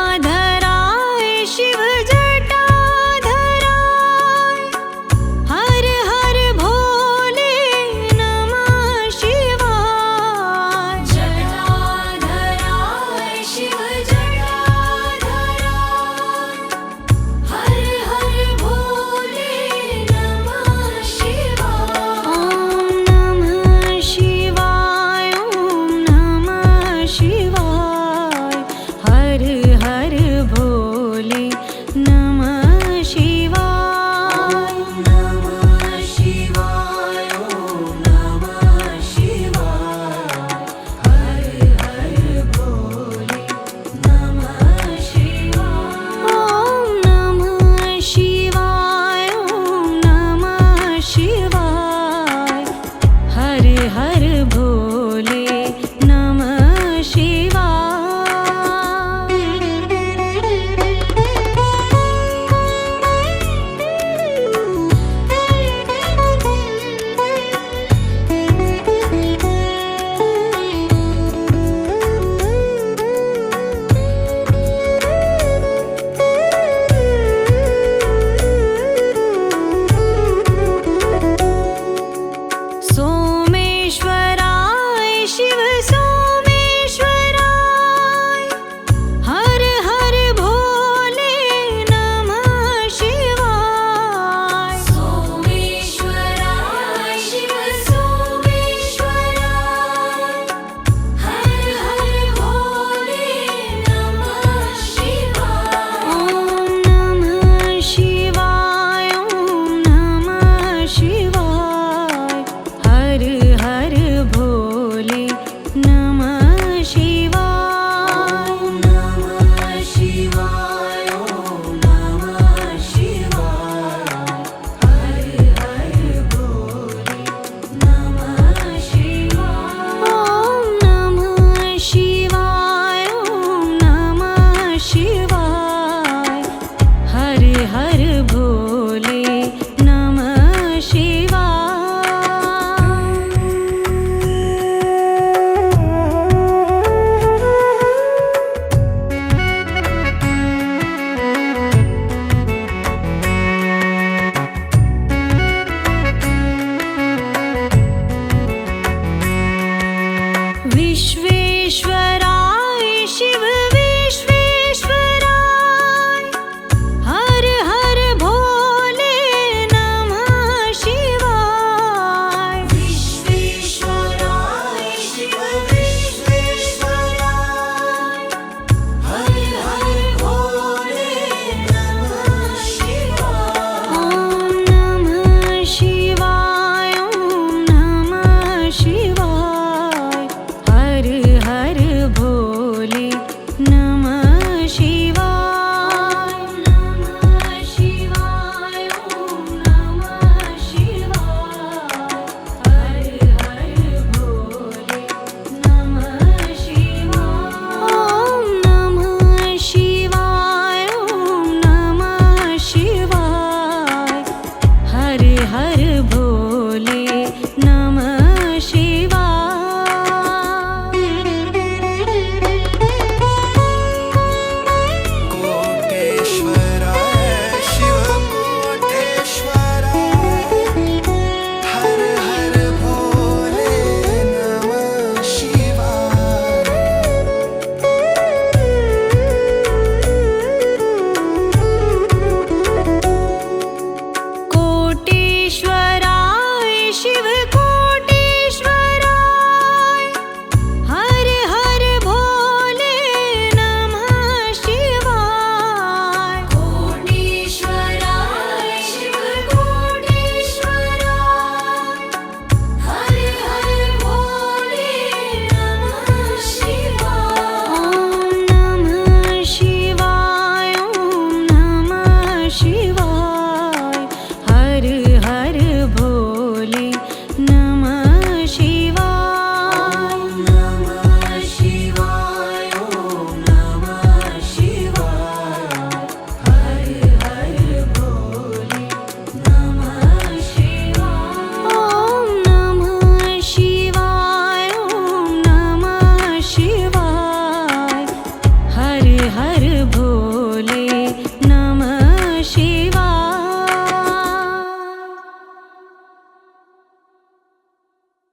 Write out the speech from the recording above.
जटाधराय शिव जटाधराय हर भोले नमः शिवाय। विश्वेश्वराय शिव विश्वेश्वराय, हर हर भोले नमः शिवाय। विश्वेश्वराय शिव विश्वेश्वराय, हर हर भोले नमः शिवाय। ॐ नमः शिवाय, ॐ नमः शिवाय, हर हर भोले नमः शिवाय। नमः शिवाय, ॐ नमः शिवाय, हर हर भोले नमः शिवाय। ॐ नमः शिवाय, ॐ नमः शिवाय, हर हर भोले नमः शिवाय। कोटेश्वराय शिव कोटेश्वराय, हर हर भोले नमः शिवाय। कोटेश्वराय शिव कोटेश्वराय, हर हर भोले नमः शिवाय। कोटेश्वराय शिव कोटेश्वराय, हर हर भोले नमः शिवाय। ॐ नमः शिवाय, ॐ नमः शिवाय, हर हर भोले नमः शिवाय। नमः शिवाय, ॐ नमः शिवाय, हर हर भोले नमः शिवाय। ॐ नमः शिवाय, ॐ नमः शिवाय, हर हर